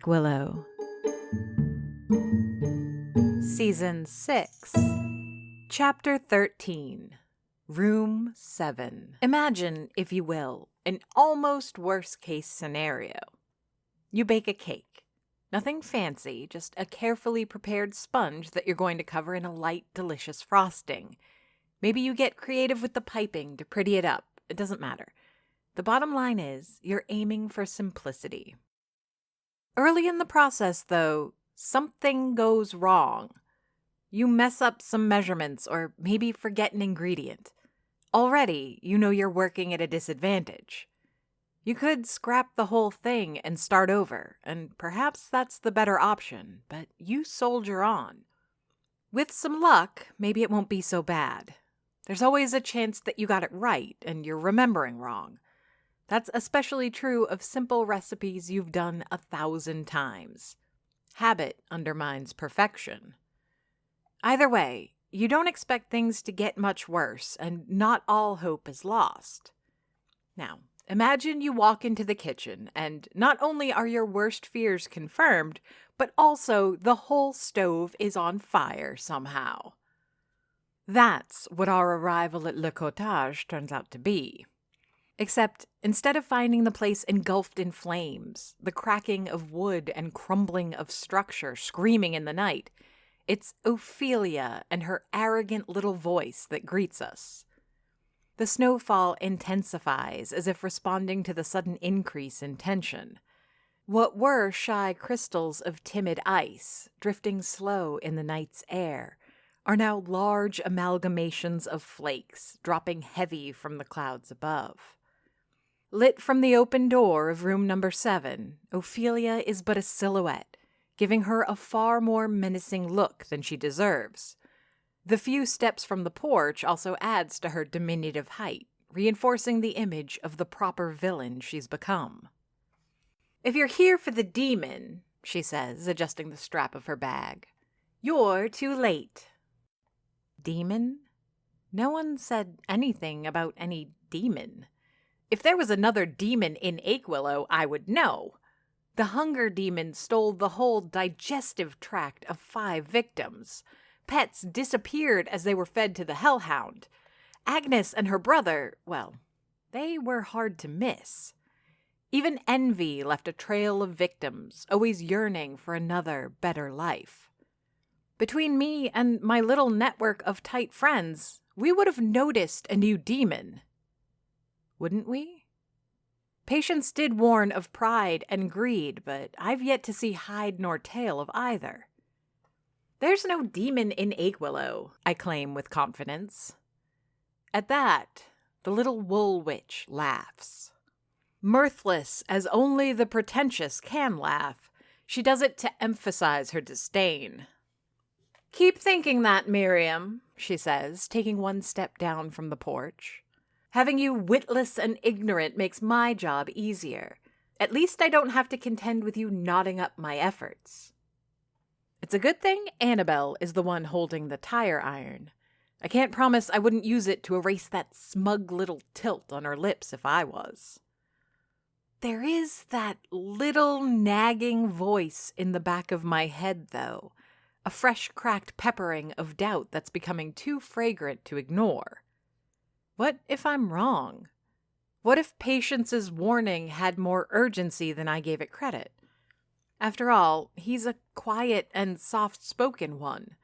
Willow, Season 6, Chapter 13, Room 7. Imagine, if you will, an almost worst-case scenario. You bake a cake. Nothing fancy, just a carefully prepared sponge that you're going to cover in a light, delicious frosting. Maybe you get creative with the piping to pretty it up. It doesn't matter. The bottom line is, you're aiming for simplicity. Early in the process, though, something goes wrong. You mess up some measurements or maybe forget an ingredient. Already, you know you're working at a disadvantage. You could scrap the whole thing and start over, and perhaps that's the better option, but you soldier on. With some luck, maybe it won't be so bad. There's always a chance that you got it right and you're remembering wrong. That's especially true of simple recipes you've done 1,000 times. Habit undermines perfection. Either way, you don't expect things to get much worse, and not all hope is lost. Now, imagine you walk into the kitchen, and not only are your worst fears confirmed, but also the whole stove is on fire somehow. That's what our arrival at Le Cottage turns out to be. Except, instead of finding the place engulfed in flames, the cracking of wood and crumbling of structure screaming in the night, it's Ophelia and her arrogant little voice that greets us. The snowfall intensifies as if responding to the sudden increase in tension. What were shy crystals of timid ice, drifting slow in the night's air, are now large amalgamations of flakes, dropping heavy from the clouds above. Lit from the open door of room number 7, Ophelia is but a silhouette, giving her a far more menacing look than she deserves. The few steps from the porch also adds to her diminutive height, reinforcing the image of the proper villain she's become. "If you're here for the demon," she says, adjusting the strap of her bag, "you're too late." Demon? No one said anything about any demon. If there was another demon in Willow, I would know. The hunger demon stole the whole digestive tract of 5 victims. Pets disappeared as they were fed to the hellhound. Agnes and her brother, well, they were hard to miss. Even envy left a trail of victims, always yearning for another, better life. Between me and my little network of tight friends, we would have noticed a new demon. Wouldn't we? Patience did warn of pride and greed, but I've yet to see hide nor tail of either. "There's no demon in Willow," I claim with confidence. At that, the little wool witch laughs. Mirthless as only the pretentious can laugh, she does it to emphasize her disdain. "Keep thinking that, Miriam," she says, taking one step down from the porch. "Having you witless and ignorant makes my job easier. At least I don't have to contend with you knotting up my efforts." It's a good thing Annabelle is the one holding the tire iron. I can't promise I wouldn't use it to erase that smug little tilt on her lips if I was. There is that little nagging voice in the back of my head, though, a fresh cracked peppering of doubt that's becoming too fragrant to ignore. What if I'm wrong? What if Patience's warning had more urgency than I gave it credit? After all, he's a quiet and soft-spoken one.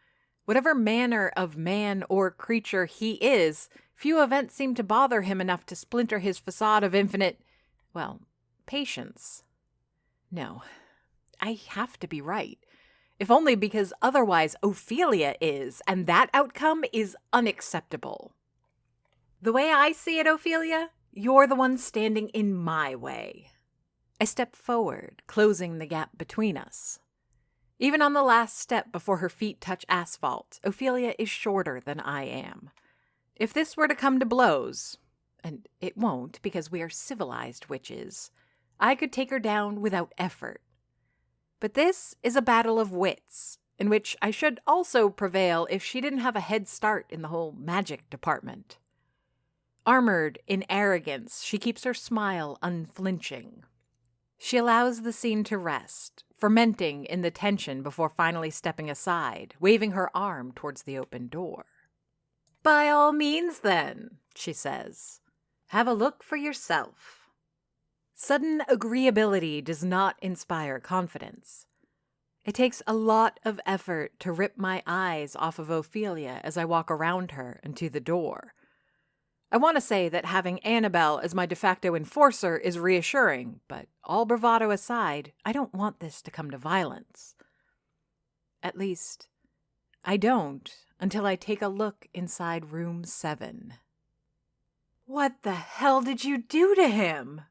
Whatever manner of man or creature he is, few events seem to bother him enough to splinter his facade of infinite, patience. No, I have to be right. If only because otherwise Ophelia is, and that outcome is unacceptable. The way I see it, Ophelia, you're the one standing in my way. I step forward, closing the gap between us. Even on the last step before her feet touch asphalt, Ophelia is shorter than I am. If this were to come to blows, and it won't because we are civilized witches, I could take her down without effort. But this is a battle of wits, in which I should also prevail if she didn't have a head start in the whole magic department. Armored in arrogance, she keeps her smile unflinching. She allows the scene to rest, fermenting in the tension before finally stepping aside, waving her arm towards the open door. "By all means, then," she says. "Have a look for yourself." Sudden agreeability does not inspire confidence. It takes a lot of effort to rip my eyes off of Ophelia as I walk around her and to the door. I want to say that having Annabelle as my de facto enforcer is reassuring, but all bravado aside, I don't want this to come to violence. At least, I don't until I take a look inside room 7. "What the hell did you do to him?"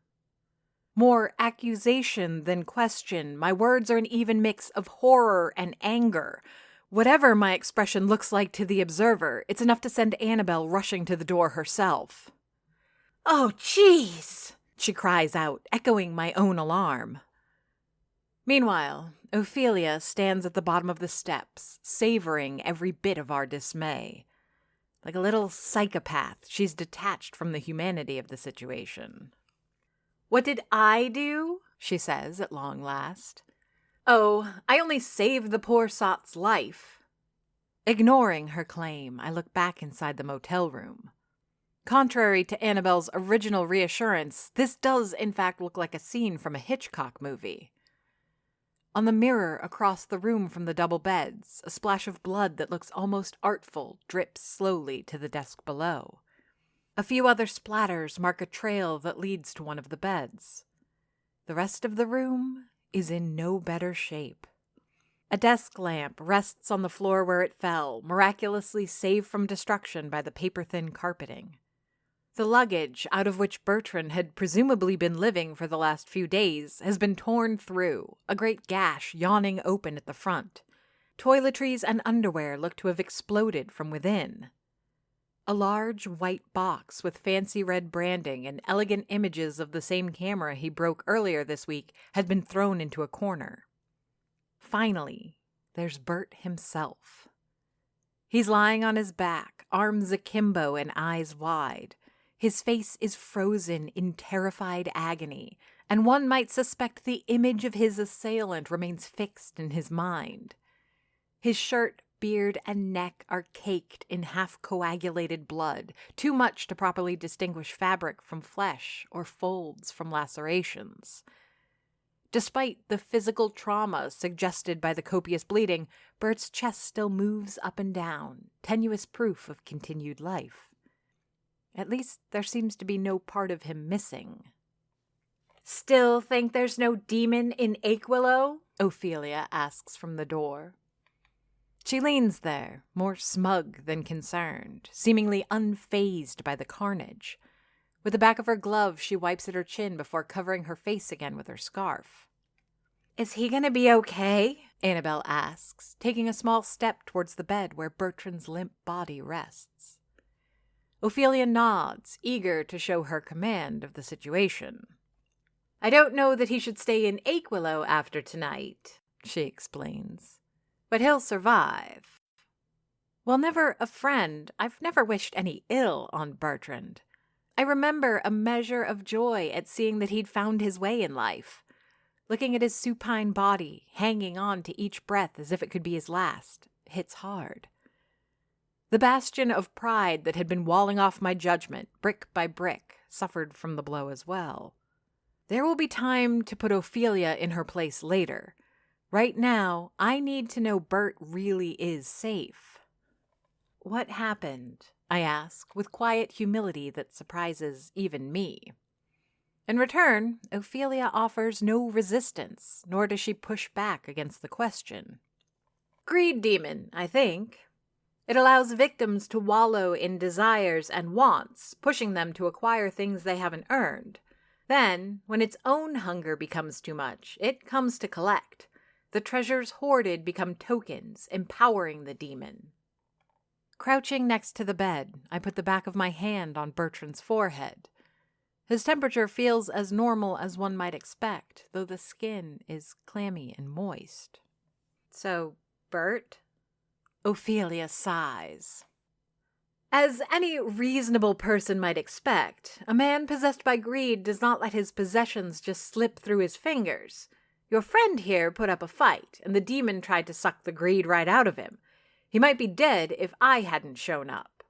More accusation than question, my words are an even mix of horror and anger. Whatever my expression looks like to the observer, it's enough to send Annabelle rushing to the door herself. "Oh, jeez!" she cries out, echoing my own alarm. Meanwhile, Ophelia stands at the bottom of the steps, savoring every bit of our dismay. Like a little psychopath, she's detached from the humanity of the situation. "What did I do?" she says at long last. "Oh, I only saved the poor sot's life." Ignoring her claim, I look back inside the motel room. Contrary to Annabelle's original reassurance, this does in fact look like a scene from a Hitchcock movie. On the mirror across the room from the double beds, a splash of blood that looks almost artful drips slowly to the desk below. A few other splatters mark a trail that leads to one of the beds. The rest of the room is in no better shape. A desk lamp rests on the floor where it fell, miraculously saved from destruction by the paper-thin carpeting. The luggage, out of which Bertrand had presumably been living for the last few days, has been torn through, a great gash yawning open at the front. Toiletries and underwear look to have exploded from within. A large white box with fancy red branding and elegant images of the same camera he broke earlier this week had been thrown into a corner. Finally, there's Bert himself. He's lying on his back, arms akimbo and eyes wide. His face is frozen in terrified agony, and one might suspect the image of his assailant remains fixed in his mind. His shirt, beard, and neck are caked in half-coagulated blood, too much to properly distinguish fabric from flesh or folds from lacerations. Despite the physical trauma suggested by the copious bleeding, Bert's chest still moves up and down, tenuous proof of continued life. At least there seems to be no part of him missing. "Still think there's no demon in Aquilo?" Ophelia asks from the door. She leans there, more smug than concerned, seemingly unfazed by the carnage. With the back of her glove, she wipes at her chin before covering her face again with her scarf. "Is he gonna be okay?" Annabelle asks, taking a small step towards the bed where Bertrand's limp body rests. Ophelia nods, eager to show her command of the situation. "I don't know that he should stay in Aquilo after tonight," she explains. "But he'll survive." While never a friend, I've never wished any ill on Bertrand. I remember a measure of joy at seeing that he'd found his way in life. Looking at his supine body, hanging on to each breath as if it could be his last, hits hard. The bastion of pride that had been walling off my judgment, brick by brick, suffered from the blow as well. There will be time to put Ophelia in her place later. Right now, I need to know Bert really is safe. "What happened?" I ask, with quiet humility that surprises even me. In return, Ophelia offers no resistance, nor does she push back against the question. "Greed demon, I think. It allows victims to wallow in desires and wants, pushing them to acquire things they haven't earned. Then, when its own hunger becomes too much, it comes to collect. The treasures hoarded become tokens, empowering the demon." Crouching next to the bed, I put the back of my hand on Bertrand's forehead. His temperature feels as normal as one might expect, though the skin is clammy and moist. "So, Bert?" Ophelia sighs. As any reasonable person might expect, a man possessed by greed does not let his possessions just slip through his fingers. Your friend here put up a fight, and the demon tried to suck the greed right out of him. He might be dead if I hadn't shown up.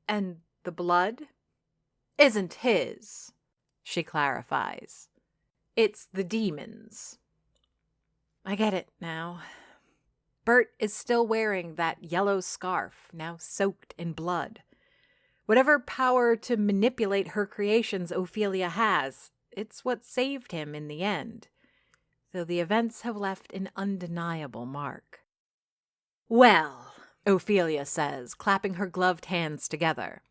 And the blood isn't his, she clarifies. It's the demon's. I get it now. Bert is still wearing that yellow scarf, now soaked in blood. Whatever power to manipulate her creations Ophelia has, it's what saved him in the end, though the events have left an undeniable mark. Well, Ophelia says, clapping her gloved hands together.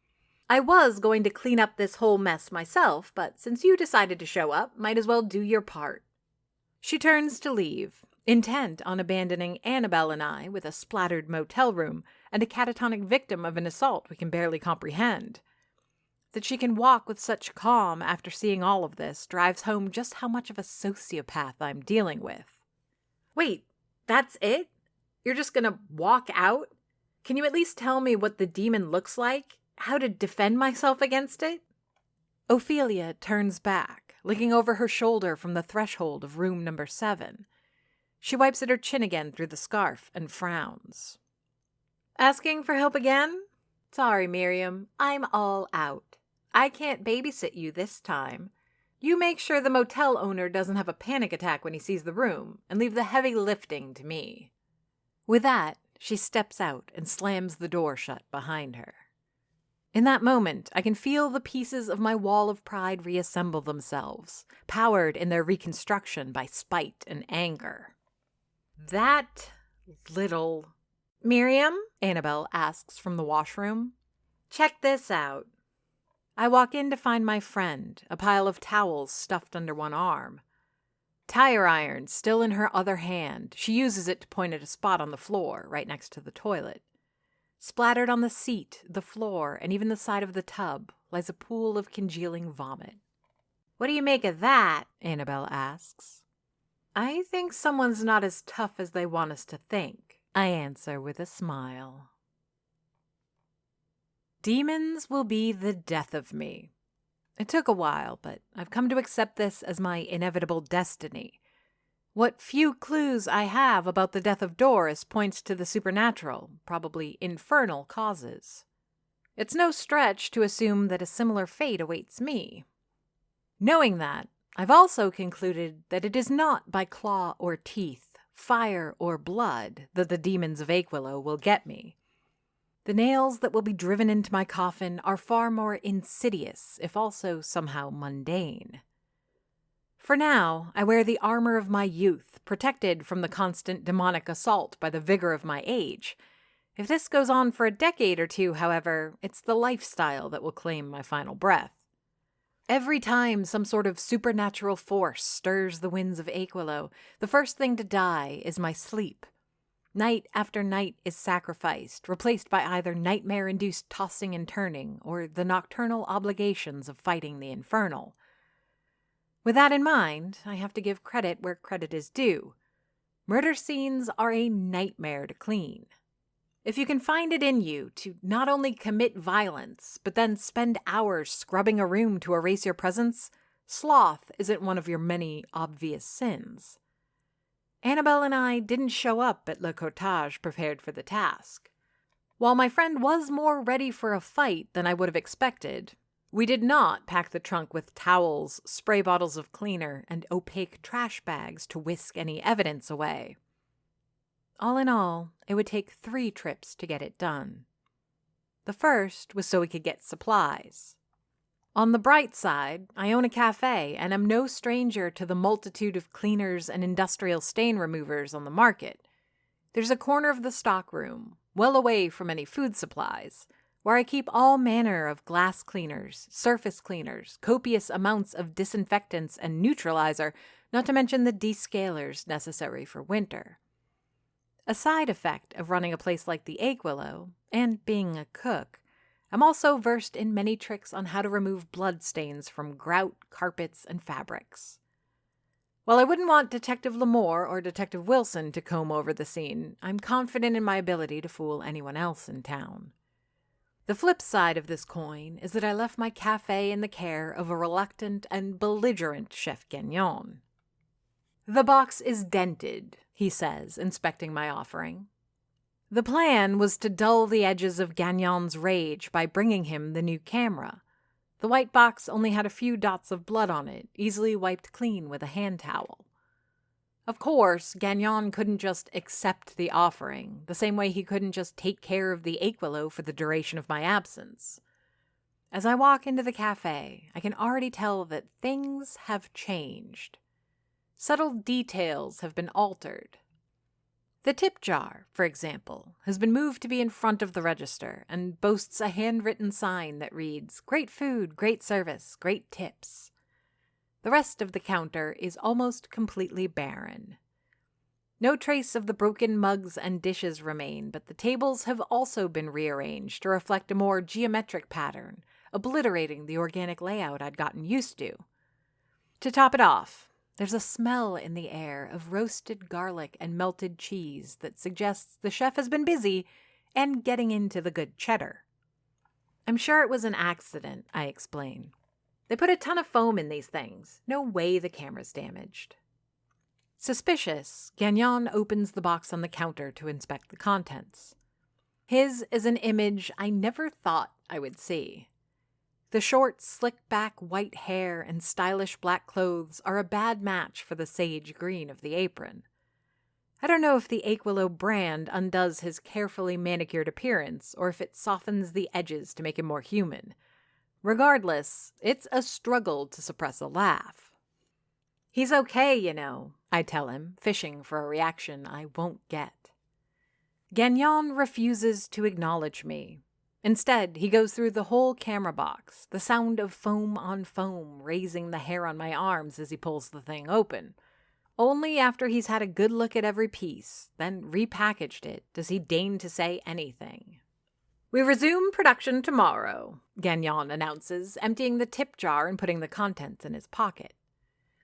I was going to clean up this whole mess myself, but since you decided to show up, might as well do your part. She turns to leave, intent on abandoning Annabelle and I with a splattered motel room and a catatonic victim of an assault we can barely comprehend. That she can walk with such calm after seeing all of this drives home just how much of a sociopath I'm dealing with. Wait, that's it? You're just gonna walk out? Can you at least tell me what the demon looks like? How to defend myself against it? Ophelia turns back, looking over her shoulder from the threshold of room number 7. She wipes at her chin again through the scarf and frowns. Asking for help again? Sorry, Miriam. I'm all out. I can't babysit you this time. You make sure the motel owner doesn't have a panic attack when he sees the room, and leave the heavy lifting to me. With that, she steps out and slams the door shut behind her. In that moment, I can feel the pieces of my wall of pride reassemble themselves, powered in their reconstruction by spite and anger. That little... Miriam? Annabelle asks from the washroom. Check this out. I walk in to find my friend, a pile of towels stuffed under one arm. Tire iron still in her other hand, she uses it to point at a spot on the floor right next to the toilet. Splattered on the seat, the floor, and even the side of the tub lies a pool of congealing vomit. What do you make of that? Annabelle asks. I think someone's not as tough as they want us to think, I answer with a smile. Demons will be the death of me. It took a while, but I've come to accept this as my inevitable destiny. What few clues I have about the death of Doris points to the supernatural, probably infernal causes. It's no stretch to assume that a similar fate awaits me. Knowing that, I've also concluded that it is not by claw or teeth, fire or blood that the demons of Aquilo will get me. The nails that will be driven into my coffin are far more insidious, if also somehow mundane. For now, I wear the armor of my youth, protected from the constant demonic assault by the vigor of my age. If this goes on for a decade or two, however, it's the lifestyle that will claim my final breath. Every time some sort of supernatural force stirs the winds of Aquilo, the first thing to die is my sleep. Night after night is sacrificed, replaced by either nightmare-induced tossing and turning or the nocturnal obligations of fighting the infernal. With that in mind, I have to give credit where credit is due. Murder scenes are a nightmare to clean. If you can find it in you to not only commit violence, but then spend hours scrubbing a room to erase your presence, sloth isn't one of your many obvious sins. Annabelle and I didn't show up at Le Cottage prepared for the task. While my friend was more ready for a fight than I would have expected, we did not pack the trunk with towels, spray bottles of cleaner, and opaque trash bags to whisk any evidence away. All in all, it would take 3 trips to get it done. The first was so we could get supplies. On the bright side, I own a cafe and am no stranger to the multitude of cleaners and industrial stain removers on the market. There's a corner of the stockroom, well away from any food supplies, where I keep all manner of glass cleaners, surface cleaners, copious amounts of disinfectants and neutralizer, not to mention the descalers necessary for winter. A side effect of running a place like the Aquilo, and being a cook, I'm also versed in many tricks on how to remove bloodstains from grout, carpets, and fabrics. While I wouldn't want Detective Lamore or Detective Wilson to comb over the scene, I'm confident in my ability to fool anyone else in town. The flip side of this coin is that I left my cafe in the care of a reluctant and belligerent Chef Gagnon. "The box is dented," he says, inspecting my offering. The plan was to dull the edges of Gagnon's rage by bringing him the new camera. The white box only had a few dots of blood on it, easily wiped clean with a hand towel. Of course, Gagnon couldn't just accept the offering, the same way he couldn't just take care of the Aquilo for the duration of my absence. As I walk into the cafe, I can already tell that things have changed. Subtle details have been altered. The tip jar, for example, has been moved to be in front of the register and boasts a handwritten sign that reads, "Great food, great service, great tips." The rest of the counter is almost completely barren. No trace of the broken mugs and dishes remain, but the tables have also been rearranged to reflect a more geometric pattern, obliterating the organic layout I'd gotten used to. To top it off, there's a smell in the air of roasted garlic and melted cheese that suggests the chef has been busy and getting into the good cheddar. "I'm sure it was an accident," I explain. "They put a ton of foam in these things. No way the camera's damaged." Suspicious, Gagnon opens the box on the counter to inspect the contents. His is an image I never thought I would see. The short, slick-back white hair and stylish black clothes are a bad match for the sage green of the apron. I don't know if the Aquilo brand undoes his carefully manicured appearance or if it softens the edges to make him more human. Regardless, it's a struggle to suppress a laugh. "He's okay, you know," I tell him, fishing for a reaction I won't get. Gagnon refuses to acknowledge me. Instead, he goes through the whole camera box, the sound of foam on foam raising the hair on my arms as he pulls the thing open. Only after he's had a good look at every piece, then repackaged it, does he deign to say anything. "We resume production tomorrow," Gagnon announces, emptying the tip jar and putting the contents in his pocket.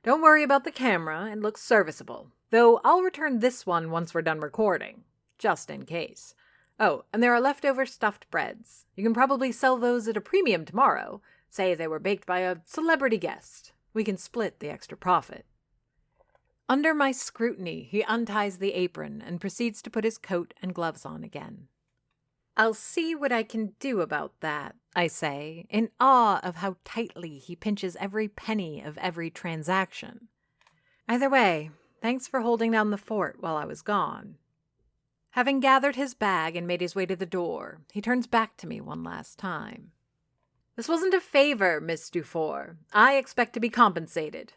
"Don't worry about the camera, it looks serviceable. Though I'll return this one once we're done recording, just in case. Oh, and there are leftover stuffed breads. You can probably sell those at a premium tomorrow. Say they were baked by a celebrity guest. We can split the extra profit." Under my scrutiny, he unties the apron and proceeds to put his coat and gloves on again. "I'll see what I can do about that," I say, in awe of how tightly he pinches every penny of every transaction. "Either way, thanks for holding down the fort while I was gone." Having gathered his bag and made his way to the door, he turns back to me one last time. "This wasn't a favor, Miss Dufour. I expect to be compensated.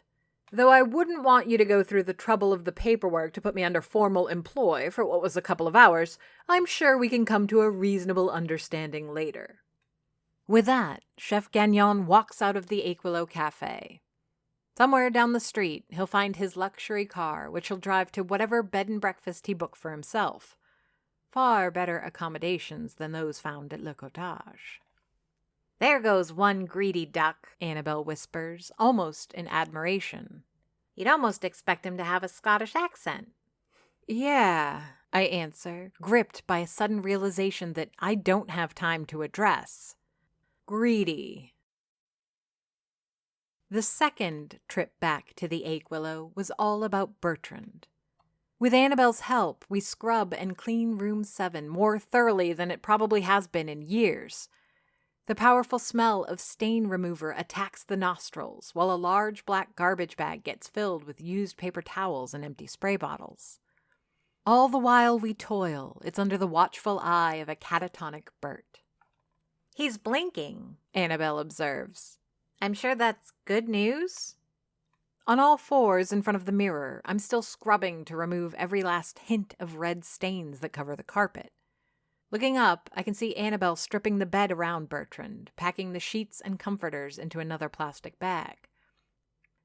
Though I wouldn't want you to go through the trouble of the paperwork to put me under formal employ for what was a couple of hours, I'm sure we can come to a reasonable understanding later." With that, Chef Gagnon walks out of the Aquilo Cafe. Somewhere down the street, he'll find his luxury car, which he'll drive to whatever bed and breakfast he booked for himself. Far better accommodations than those found at Le Cottage. "There goes one greedy duck," Annabelle whispers, almost in admiration. "You'd almost expect him to have a Scottish accent." "Yeah," I answer, gripped by a sudden realization that I don't have time to address. "Greedy." The second trip back to the Aquilo was all about Bertrand. With Annabelle's help, we scrub and clean room 7 more thoroughly than it probably has been in years. The powerful smell of stain remover attacks the nostrils, while a large black garbage bag gets filled with used paper towels and empty spray bottles. All the while we toil, it's under the watchful eye of a catatonic Bert. "He's blinking," Annabelle observes. "I'm sure that's good news?" On all fours in front of the mirror, I'm still scrubbing to remove every last hint of red stains that cover the carpet. Looking up, I can see Annabelle stripping the bed around Bertrand, packing the sheets and comforters into another plastic bag.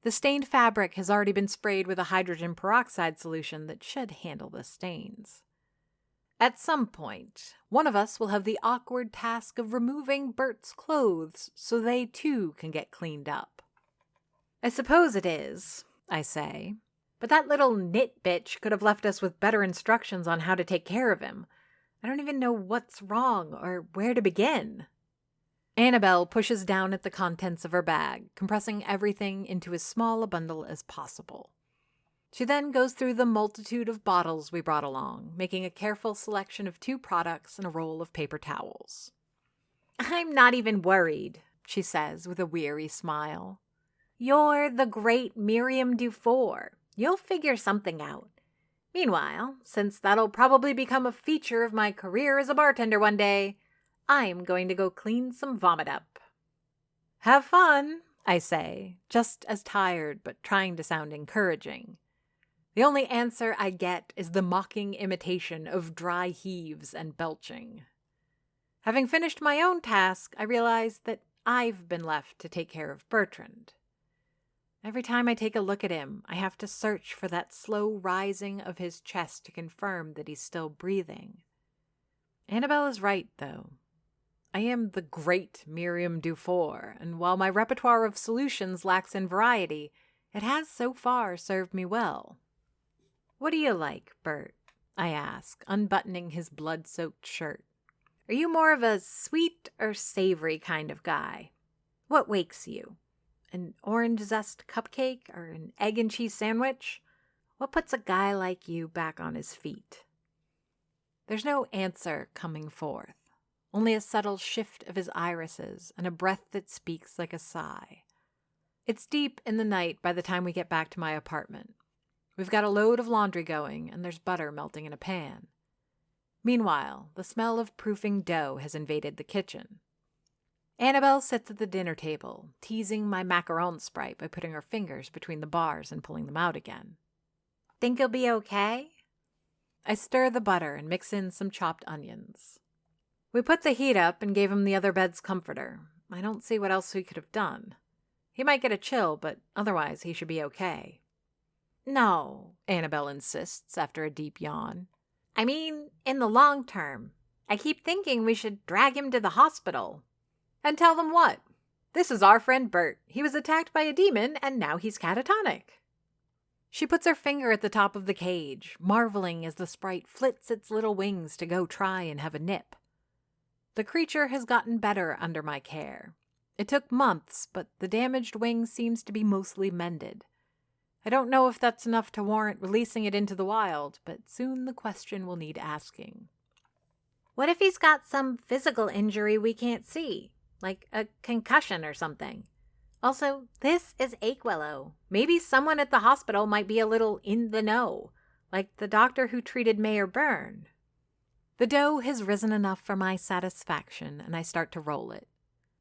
The stained fabric has already been sprayed with a hydrogen peroxide solution that should handle the stains. At some point, one of us will have the awkward task of removing Bert's clothes so they too can get cleaned up. "I suppose it is," I say, "but that little knit bitch could have left us with better instructions on how to take care of him. I don't even know what's wrong or where to begin." Annabelle pushes down at the contents of her bag, compressing everything into as small a bundle as possible. She then goes through the multitude of bottles we brought along, making a careful selection of 2 products and a roll of paper towels. "I'm not even worried," she says with a weary smile. "You're the great Miriam Dufour. You'll figure something out. Meanwhile, since that'll probably become a feature of my career as a bartender one day, I'm going to go clean some vomit up." "Have fun," I say, just as tired but trying to sound encouraging. The only answer I get is the mocking imitation of dry heaves and belching. Having finished my own task, I realize that I've been left to take care of Bertrand. Every time I take a look at him, I have to search for that slow rising of his chest to confirm that he's still breathing. Annabelle is right, though. I am the great Miriam Dufour, and while my repertoire of solutions lacks in variety, it has so far served me well. "What do you like, Bert?" I ask, unbuttoning his blood-soaked shirt. "Are you more of a sweet or savory kind of guy? What wakes you? An orange zest cupcake or an egg and cheese sandwich? What puts a guy like you back on his feet?" There's no answer coming forth, only a subtle shift of his irises and a breath that speaks like a sigh. It's deep in the night by the time we get back to my apartment. We've got a load of laundry going, and there's butter melting in a pan. Meanwhile, the smell of proofing dough has invaded the kitchen. Annabelle sits at the dinner table, teasing my macaron sprite by putting her fingers between the bars and pulling them out again. "Think he'll be okay?" I stir the butter and mix in some chopped onions. We put the heat up and gave him the other bed's comforter. I don't see what else we could have done. He might get a chill, but otherwise he should be okay. "No," Annabelle insists after a deep yawn. "I mean, in the long term. I keep thinking we should drag him to the hospital." "And tell them what? This is our friend Bert. He was attacked by a demon, and now he's catatonic." She puts her finger at the top of the cage, marveling as the sprite flits its little wings to go try and have a nip. The creature has gotten better under my care. It took months, but the damaged wing seems to be mostly mended. I don't know if that's enough to warrant releasing it into the wild, but soon the question will need asking. "What if he's got some physical injury we can't see, like a concussion or something? Also, this is Aquillow. Maybe someone at the hospital might be a little in the know, like the doctor who treated Mayor Byrne." The dough has risen enough for my satisfaction, and I start to roll it.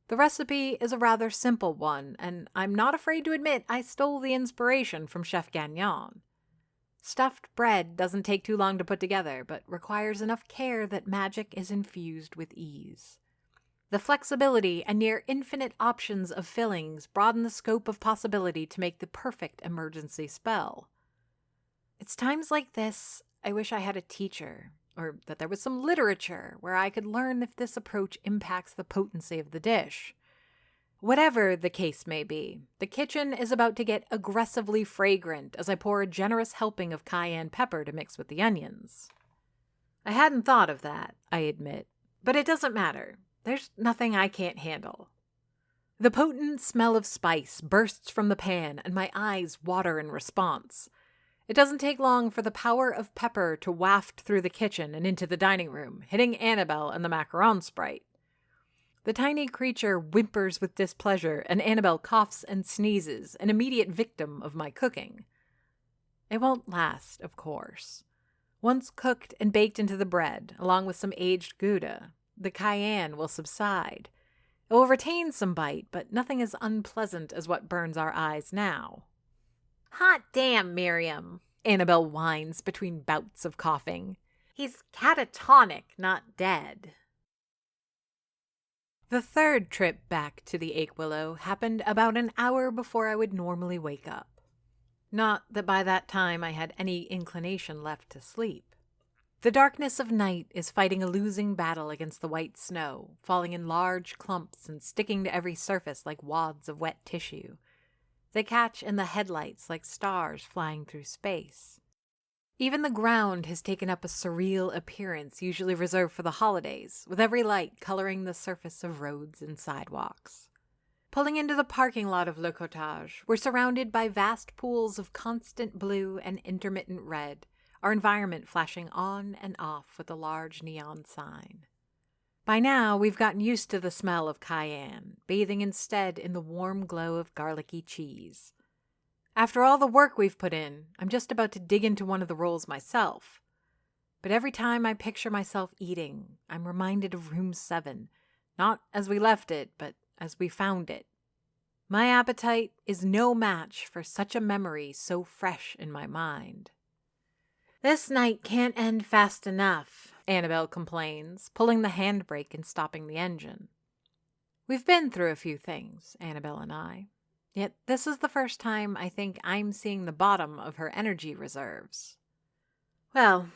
The recipe is a rather simple one, and I'm not afraid to admit I stole the inspiration from Chef Gagnon. Stuffed bread doesn't take too long to put together, but requires enough care that magic is infused with ease. The flexibility and near infinite options of fillings broaden the scope of possibility to make the perfect emergency spell. It's times like this I wish I had a teacher, or that there was some literature where I could learn if this approach impacts the potency of the dish. Whatever the case may be, the kitchen is about to get aggressively fragrant as I pour a generous helping of cayenne pepper to mix with the onions. I hadn't thought of that, I admit, but it doesn't matter. There's nothing I can't handle. The potent smell of spice bursts from the pan, and my eyes water in response. It doesn't take long for the power of pepper to waft through the kitchen and into the dining room, hitting Annabelle and the macaron sprite. The tiny creature whimpers with displeasure, and Annabelle coughs and sneezes, an immediate victim of my cooking. It won't last, of course. Once cooked and baked into the bread, along with some aged Gouda, the cayenne will subside. It will retain some bite, but nothing as unpleasant as what burns our eyes now. "Hot damn, Miriam," Annabelle whines between bouts of coughing. "He's catatonic, not dead." The third trip back to the Aquillow happened about an hour before I would normally wake up. Not that by that time I had any inclination left to sleep. The darkness of night is fighting a losing battle against the white snow, falling in large clumps and sticking to every surface like wads of wet tissue. They catch in the headlights like stars flying through space. Even the ground has taken up a surreal appearance usually reserved for the holidays, with every light coloring the surface of roads and sidewalks. Pulling into the parking lot of Le Cottage, we're surrounded by vast pools of constant blue and intermittent red, our environment flashing on and off with a large neon sign. By now, we've gotten used to the smell of cayenne, bathing instead in the warm glow of garlicky cheese. After all the work we've put in, I'm just about to dig into one of the rolls myself. But every time I picture myself eating, I'm reminded of Room 7, not as we left it, but as we found it. My appetite is no match for such a memory so fresh in my mind. "This night can't end fast enough," Annabelle complains, pulling the handbrake and stopping the engine. We've been through a few things, Annabelle and I. Yet this is the first time I think I'm seeing the bottom of her energy reserves. Well,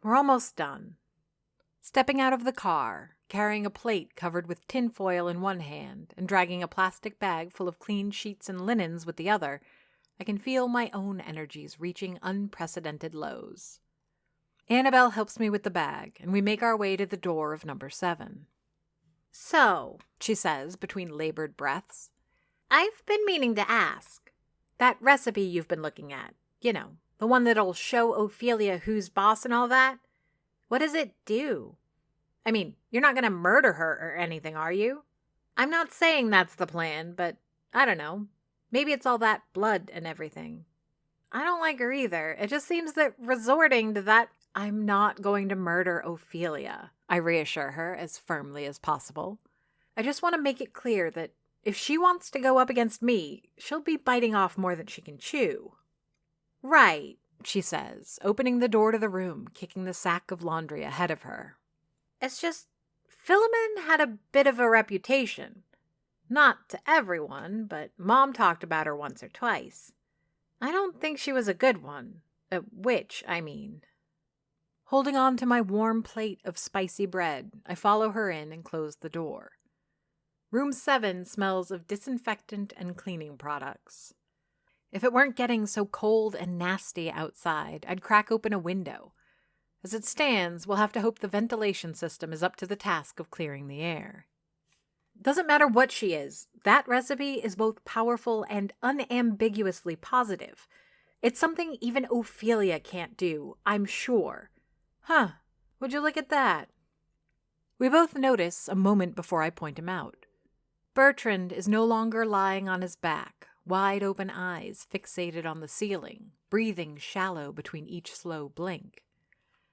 we're almost done. Stepping out of the car, carrying a plate covered with tinfoil in one hand and dragging a plastic bag full of clean sheets and linens with the other, I can feel my own energies reaching unprecedented lows. Annabelle helps me with the bag, and we make our way to the door of number 7. "So," she says between labored breaths, "I've been meaning to ask. That recipe you've been looking at, the one that'll show Ophelia who's boss and all that, what does it do? I mean, you're not going to murder her or anything, are you? I'm not saying that's the plan, but I don't know. Maybe it's all that blood and everything. I don't like her either. It just seems that resorting to that..." "I'm not going to murder Ophelia," I reassure her as firmly as possible. "I just want to make it clear that if she wants to go up against me, she'll be biting off more than she can chew." "Right," she says, opening the door to the room, kicking the sack of laundry ahead of her. "It's just, Philemon had a bit of a reputation. Not to everyone, but Mom talked about her once or twice. I don't think she was a good one. A witch, I mean." Holding on to my warm plate of spicy bread, I follow her in and close the door. Room 7 smells of disinfectant and cleaning products. If it weren't getting so cold and nasty outside, I'd crack open a window. As it stands, we'll have to hope the ventilation system is up to the task of clearing the air. Doesn't matter what she is, that recipe is both powerful and unambiguously positive. It's something even Ophelia can't do, I'm sure. "Huh, would you look at that?" We both notice a moment before I point him out. Bertrand is no longer lying on his back, wide-open eyes fixated on the ceiling, breathing shallow between each slow blink.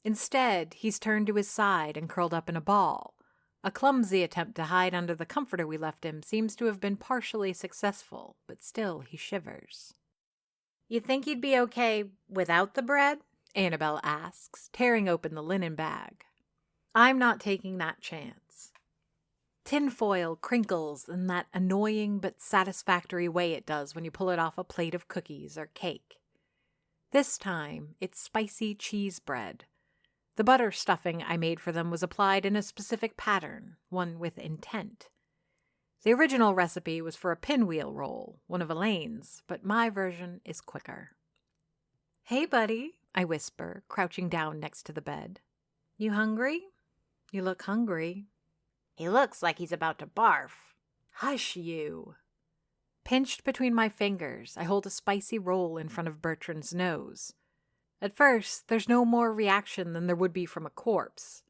Instead, he's turned to his side and curled up in a ball. A clumsy attempt to hide under the comforter we left him seems to have been partially successful, but still he shivers. "You think you'd be okay without the bread?" Annabelle asks, tearing open the linen bag. I'm not taking that chance. Tinfoil crinkles in that annoying but satisfactory way it does when you pull it off a plate of cookies or cake. This time, it's spicy cheese bread. The butter stuffing I made for them was applied in a specific pattern, one with intent. The original recipe was for a pinwheel roll, one of Elaine's, but my version is quicker. "Hey, buddy," I whisper, crouching down next to the bed. "You hungry? You look hungry." "He looks like he's about to barf." "Hush, you." Pinched between my fingers, I hold a spicy roll in front of Bertrand's nose. At first, there's no more reaction than there would be from a corpse.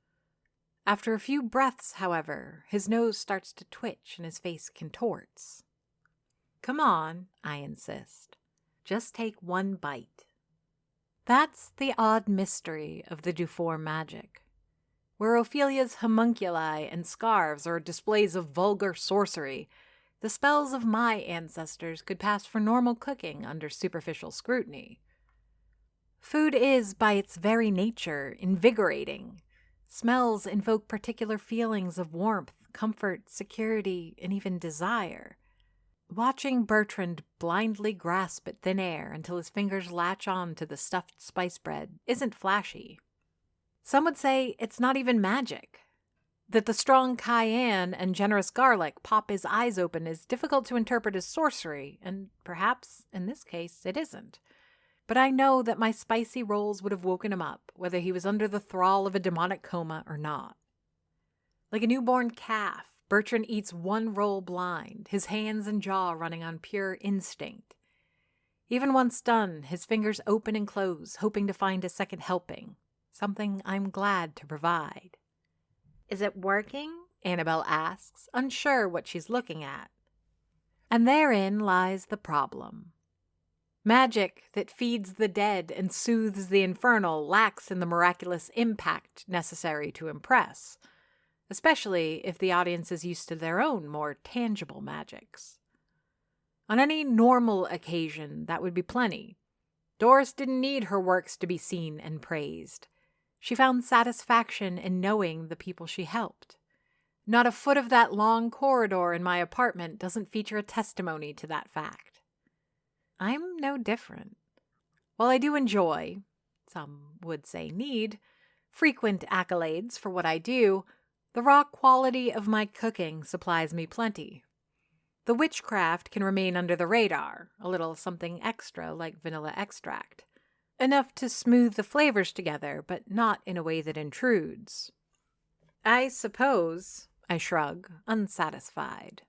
After a few breaths, however, his nose starts to twitch and his face contorts. "Come on," I insist. "Just take one bite." That's the odd mystery of the Dufour magic. Where Ophelia's homunculi and scarves are displays of vulgar sorcery, the spells of my ancestors could pass for normal cooking under superficial scrutiny. Food is, by its very nature, invigorating. Smells invoke particular feelings of warmth, comfort, security, and even desire. Watching Bertrand blindly grasp at thin air until his fingers latch on to the stuffed spice bread isn't flashy. Some would say it's not even magic. That the strong cayenne and generous garlic pop his eyes open is difficult to interpret as sorcery, and perhaps, in this case, it isn't. but I know that my spicy rolls would have woken him up, whether he was under the thrall of a demonic coma or not. Like a newborn calf, Bertrand eats one roll blind, his hands and jaw running on pure instinct. Even once done, his fingers open and close, hoping to find a second helping, something I'm glad to provide. "Is it working?" Annabelle asks, unsure what she's looking at. And therein lies the problem. Magic that feeds the dead and soothes the infernal lacks in the miraculous impact necessary to impress, especially if the audience is used to their own more tangible magics. On any normal occasion, that would be plenty. Doris didn't need her works to be seen and praised. She found satisfaction in knowing the people she helped. Not a foot of that long corridor in my apartment doesn't feature a testimony to that fact. I'm no different. While I do enjoy, some would say need, frequent accolades for what I do, the raw quality of my cooking supplies me plenty. The witchcraft can remain under the radar, a little something extra like vanilla extract. Enough to smooth the flavors together, but not in a way that intrudes. I suppose, I shrug, unsatisfied.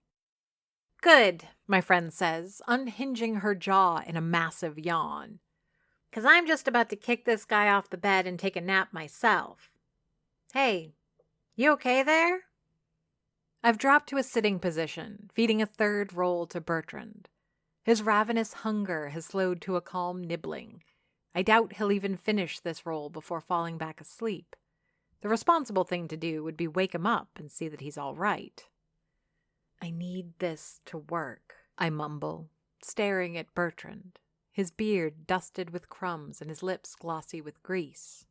"Good," my friend says, unhinging her jaw in a massive yawn. "'Cause I'm just about to kick this guy off the bed and take a nap myself. Hey, you okay there?" I've dropped to a sitting position, feeding a third roll to Bertrand. His ravenous hunger has slowed to a calm nibbling. I doubt he'll even finish this roll before falling back asleep. The responsible thing to do would be wake him up and see that he's all right. "I need this to work," I mumble, staring at Bertrand, his beard dusted with crumbs and his lips glossy with grease.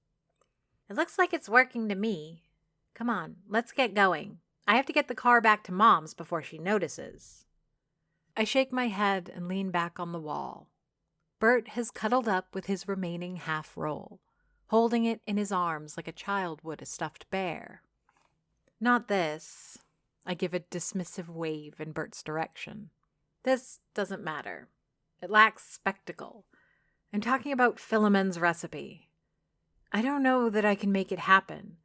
"It looks like it's working to me. Come on, let's get going. I have to get the car back to Mom's before she notices." I shake my head and lean back on the wall. Bert has cuddled up with his remaining half roll, holding it in his arms like a child would a stuffed bear. "Not this." I give a dismissive wave in Bert's direction. "This doesn't matter. It lacks spectacle. I'm talking about Philomen's recipe. I don't know that I can make it happen.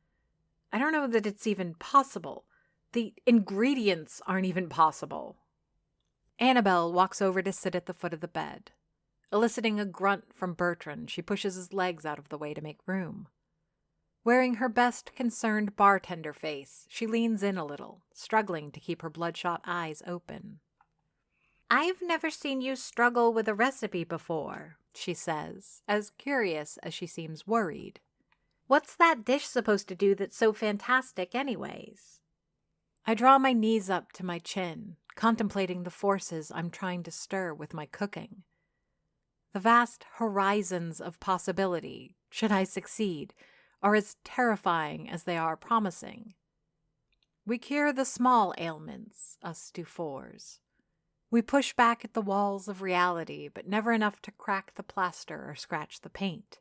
I don't know that it's even possible. The ingredients aren't even possible." Annabelle walks over to sit at the foot of the bed. Eliciting a grunt from Bertrand, she pushes his legs out of the way to make room. Wearing her best concerned bartender face, she leans in a little, struggling to keep her bloodshot eyes open. "I've never seen you struggle with a recipe before," she says, as curious as she seems worried. "What's that dish supposed to do that's so fantastic anyways?" I draw my knees up to my chin, contemplating the forces I'm trying to stir with my cooking. The vast horizons of possibility, should I succeed, are as terrifying as they are promising. We cure the small ailments, us do fours. We push back at the walls of reality, but never enough to crack the plaster or scratch the paint.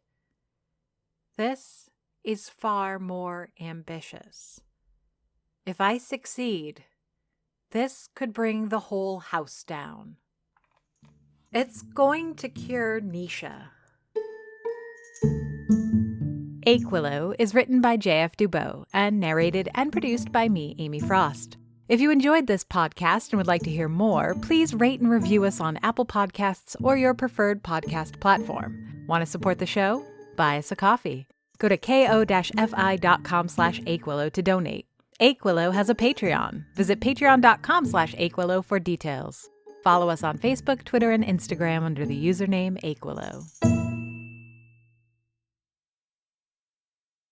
This is far more ambitious. If I succeed, this could bring the whole house down. It's going to cure Nisha. Aquilo is written by J.F. Dubow and narrated and produced by me, Amy Frost. If you enjoyed this podcast and would like to hear more, please rate and review us on Apple Podcasts or your preferred podcast platform. Want to support the show? Buy us a coffee. Go to ko-fi.com/Aquilo to donate. Aquilo has a Patreon. Visit patreon.com/Aquilo for details. Follow us on Facebook, Twitter, and Instagram under the username Aquilo.